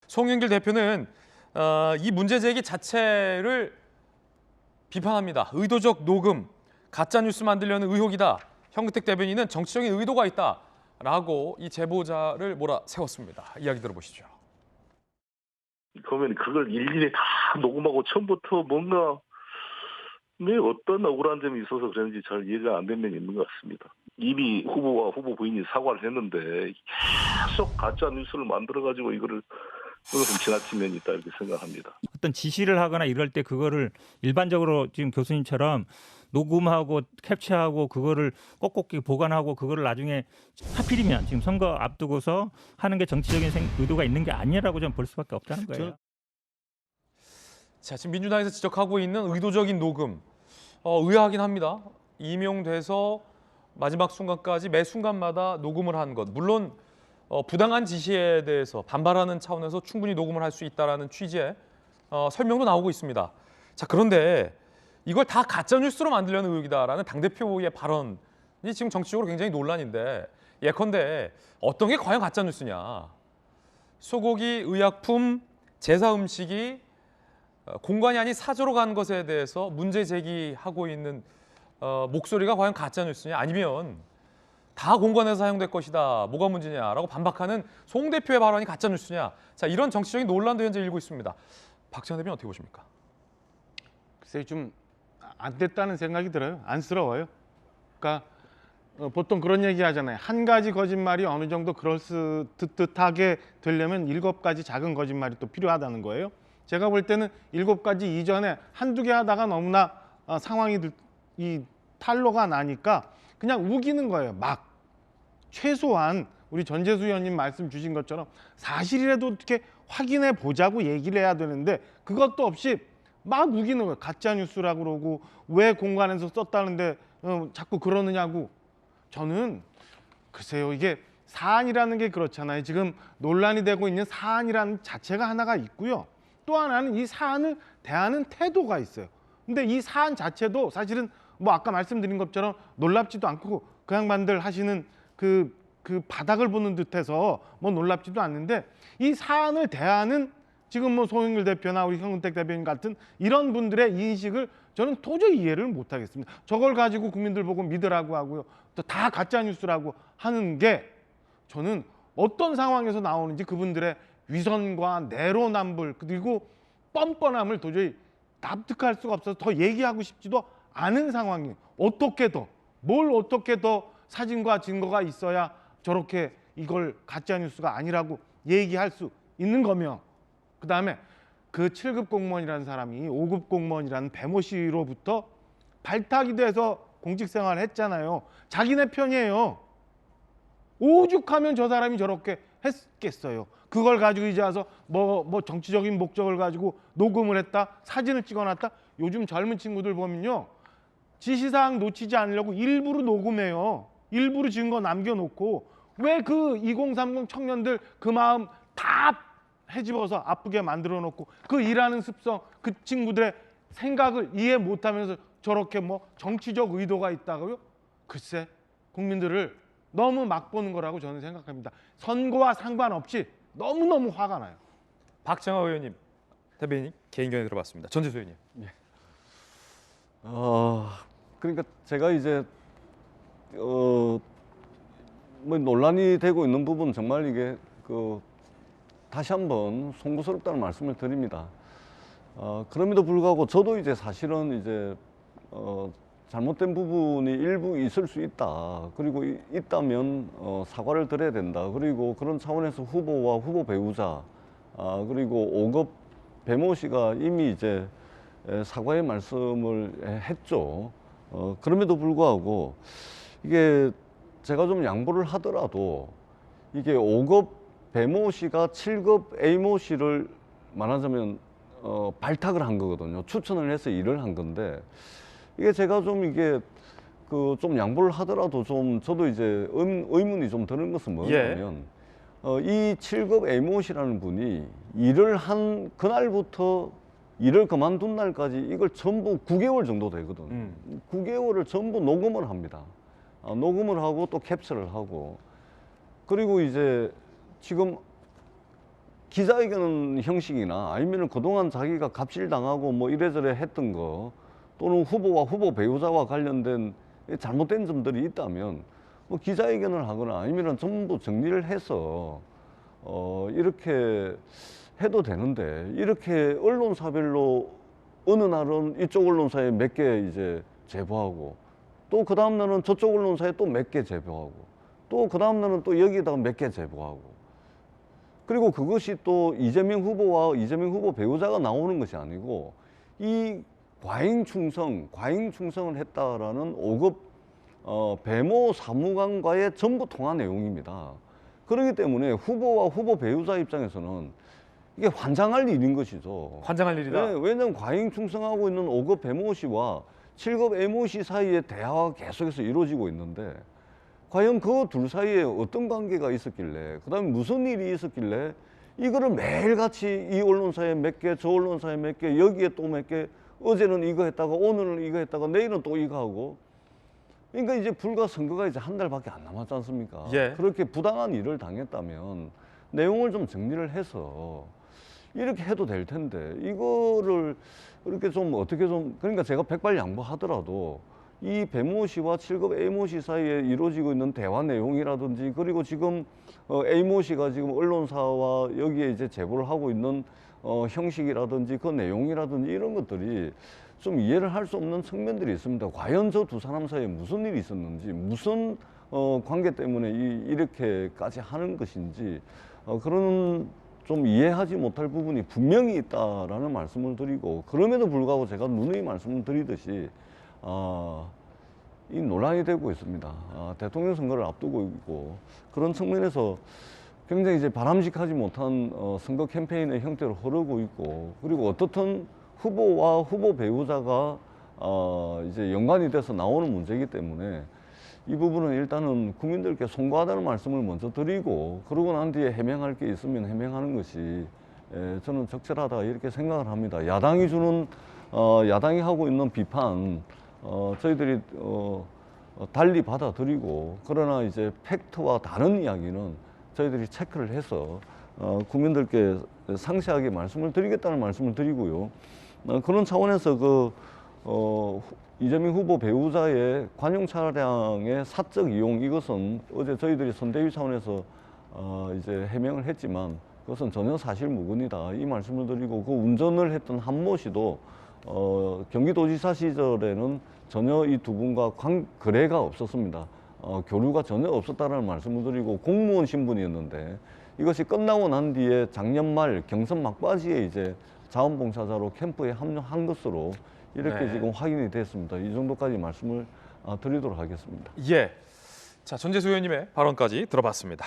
송영길 대표는 이 문제 제기 자체를 비판합니다. 의도적 녹음, 가짜 뉴스 만들려는 의혹이다. 현근택 대변인은 정치적인 의도가 있다라고 이 제보자를 몰아세웠습니다. 이야기 들어보시죠. 그러면 그걸 일일이 다 녹음하고 처음부터 뭔가 어떤 억울한 점이 있어서 그런지 잘 이해가 안 되는 면이 있는 것 같습니다. 이미 후보와 후보 부인이 사과를 했는데 계속 가짜 뉴스를 만들어가지고 이것은 지나친 면이 있다 이렇게 생각합니다. 어떤 지시를 하거나 이럴 때 그거를 일반적으로 지금 교수님처럼 녹음하고 캡처하고 그거를 꼭꼭 보관하고 그거를 나중에 하필이면 지금 선거 앞두고서 하는 게 정치적인 의도가 있는 게 아니라고 좀 볼 수밖에 없다는 거예요. 자, 지금 민주당에서 지적하고 있는 의도적인 녹음, 의아하긴 합니다. 임용돼서 마지막 순간까지 매 순간마다 녹음을 한 것. 물론 부당한 지시에 대해서 반발하는 차원에서 충분히 녹음을 할 수 있다는 취지의 설명도 나오고 있습니다. 자, 그런데 이걸 다 가짜 뉴스로 만들려는 의혹이다라는 당대표의 발언이 지금 정치적으로 굉장히 논란인데, 예컨대 어떤 게 과연 가짜 뉴스냐. 소고기, 의약품, 제사 음식이 공관이 아닌 사저로 간 것에 대해서 문제 제기하고 있는 목소리가 과연 가짜 뉴스냐, 아니면 다 공관에서 사용될 것이다, 뭐가 문제냐라고 반박하는 송 대표의 발언이 가짜 뉴스냐. 자, 이런 정치적인 논란도 현재 일고 있습니다. 박지원 대표는 어떻게 보십니까? 글쎄 좀 안 됐다는 생각이 들어요. 안쓰러워요. 그러니까 보통 그런 얘기 하잖아요. 한 가지 거짓말이 어느 정도 그럴듯하게 되려면 7가지 작은 거짓말이 또 필요하다는 거예요. 제가 볼 때는 7가지 이전에 한두 개 하다가 너무나 상황이 이 탄로가 나니까 그냥 우기는 거예요. 막 최소한 우리 전재수 의원님 말씀 주신 것처럼 사실이라도 어떻게 확인해 보자고 얘기를 해야 되는데 그것도 없이 막 우기는 거예요. 가짜 뉴스라고 그러고 왜 공관에서 썼다는데 자꾸 그러느냐고. 저는 글쎄요, 이게 사안이라는 게 그렇잖아요. 지금 논란이 되고 있는 사안이라는 자체가 하나가 있고요. 또 하나는 이 사안을 대하는 태도가 있어요. 근데 이 사안 자체도 사실은 뭐 아까 말씀드린 것처럼 놀랍지도 않고 그 양반들 하시는 그 바닥을 보는 듯해서 뭐 놀랍지도 않는데, 이 사안을 대하는 지금 뭐 송영길 대표나 우리 현근택 대변인 같은 이런 분들의 인식을 저는 도저히 이해를 못하겠습니다. 저걸 가지고 국민들 보고 믿으라고 하고요, 또 다 가짜 뉴스라고 하는 게 저는 어떤 상황에서 나오는지 그분들의 위선과 내로남불 그리고 뻔뻔함을 도저히 납득할 수가 없어서 더 얘기하고 싶지도 않은 상황이에요. 뭘 어떻게 더 사진과 증거가 있어야 저렇게 이걸 가짜 뉴스가 아니라고 얘기할 수 있는 거며, 그다음에 그 7급 공무원이라는 사람이 5급 공무원이라는 배모 씨로부터 발탁이 돼서 공직생활을 했잖아요. 자기네 편이에요. 오죽하면 저 사람이 저렇게 했겠어요. 그걸 가지고 이제 와서 뭐 정치적인 목적을 가지고 녹음을 했다, 사진을 찍어놨다. 요즘 젊은 친구들 보면요, 지시사항 놓치지 않으려고 일부러 녹음해요. 일부러 증거 남겨놓고. 왜 그 2030 청년들 그 마음 다 헤집어서 아프게 만들어 놓고 그 일하는 습성, 그 친구들의 생각을 이해 못하면서 저렇게 뭐 정치적 의도가 있다고요? 글쎄, 국민들을 너무 막 보는 거라고 저는 생각합니다. 선거와 상관없이 너무너무 화가 나요. 박정하 의원님, 대변인 개인 견해 들어봤습니다. 전재수 의원님. 그러니까 제가 이제 뭐 논란이 되고 있는 부분 정말 이게 다시 한번 송구스럽다는 말씀을 드립니다. 그럼에도 불구하고 저도 이제 사실은 이제 잘못된 부분이 일부 있을 수 있다. 그리고 있다면 사과를 드려야 된다. 그리고 그런 차원에서 후보와 후보 배우자 그리고 5급 배모 씨가 이미 이제 사과의 말씀을 했죠. 그럼에도 불구하고 이게 제가 좀 양보를 하더라도 이게 5급 배모 씨가 7급 A모 씨를 말하자면 발탁을 한 거거든요. 추천을 해서 일을 한 건데, 이게 제가 좀 이게 좀 양보를 하더라도 좀 저도 이제 의문이 좀 드는 것은 뭐냐면 이 7급 A모 씨라는 분이 일을 한 그날부터 일을 그만둔 날까지 이걸 전부 9개월 정도 되거든. 9개월을 전부 녹음을 합니다. 녹음을 하고 또 캡처를 하고, 그리고 이제 지금 기자회견 형식이나 아니면 그동안 자기가 갑질당하고 뭐 이래저래 했던 거 또는 후보와 후보 배우자와 관련된 잘못된 점들이 있다면 뭐 기자회견을 하거나 아니면 전부 정리를 해서 이렇게 해도 되는데 이렇게 언론사별로 어느 날은 이쪽 언론사에 몇 개 이제 제보하고 또 그 다음 날은 저쪽 언론사에 또 몇 개 제보하고 또 그 다음 날은 또 여기다가 몇 개 제보하고 그리고 그것이 또 이재명 후보와 이재명 후보 배우자가 나오는 것이 아니고 이 과잉 충성을 했다라는 5급 배모 사무관과의 전부 통화 내용입니다. 그렇기 때문에 후보와 후보 배우자 입장에서는 이게 환장할 일인 것이죠. 환장할 일이다. 네, 왜냐하면 과잉 충성하고 있는 5급 배모 씨와 7급 애모 씨 사이에 대화가 계속해서 이루어지고 있는데 과연 그 둘 사이에 어떤 관계가 있었길래 그다음에 무슨 일이 있었길래 이거를 매일같이 이 언론사에 몇 개, 저 언론사에 몇 개, 여기에 또 몇 개, 어제는 이거 했다가 오늘은 이거 했다가 내일은 또 이거 하고 그러니까 이제 불과 선거가 이제 한 달밖에 안 남았지 않습니까? 예. 그렇게 부당한 일을 당했다면 내용을 좀 정리를 해서 이렇게 해도 될 텐데 이거를 이렇게 좀 어떻게 좀 그러니까 제가 백발양보하더라도 이 배모 씨와 7급 A모 씨 사이에 이루어지고 있는 대화 내용이라든지 그리고 지금 A모 씨가 지금 언론사와 여기에 이제 제보를 하고 있는 형식이라든지 그 내용이라든지 이런 것들이 좀 이해를 할 수 없는 측면들이 있습니다. 과연 저 두 사람 사이에 무슨 일이 있었는지 무슨 관계 때문에 이렇게까지 하는 것인지 그런 좀 이해하지 못할 부분이 분명히 있다라는 말씀을 드리고 그럼에도 불구하고 제가 누누이 말씀을 드리듯이 이 논란이 되고 있습니다. 대통령 선거를 앞두고 있고 그런 측면에서 굉장히 이제 바람직하지 못한 선거 캠페인의 형태로 흐르고 있고 그리고 어떻든 후보와 후보 배우자가 이제 연관이 돼서 나오는 문제이기 때문에 이 부분은 일단은 국민들께 송구하다는 말씀을 먼저 드리고 그러고 난 뒤에 해명할 게 있으면 해명하는 것이 저는 적절하다 이렇게 생각을 합니다. 야당이 주는 야당이 하고 있는 비판 저희들이 달리 받아들이고 그러나 이제 팩트와 다른 이야기는 저희들이 체크를 해서 국민들께 상세하게 말씀을 드리겠다는 말씀을 드리고요. 그런 차원에서 이재명 후보 배우자의 관용 차량의 사적 이용 이것은 어제 저희들이 선대위 차원에서 이제 해명을 했지만 그것은 전혀 사실무근이다 이 말씀을 드리고 그 운전을 했던 한모 씨도 경기도지사 시절에는 전혀 이 두 분과 거래가 없었습니다. 교류가 전혀 없었다는 말씀을 드리고 공무원 신분이었는데 이것이 끝나고 난 뒤에 작년 말 경선 막바지에 이제 자원봉사자로 캠프에 합류한 것으로 이렇게 네. 지금 확인이 됐습니다. 이 정도까지 말씀을 드리도록 하겠습니다. 예. 자, 전재수 의원님의 발언까지 들어봤습니다.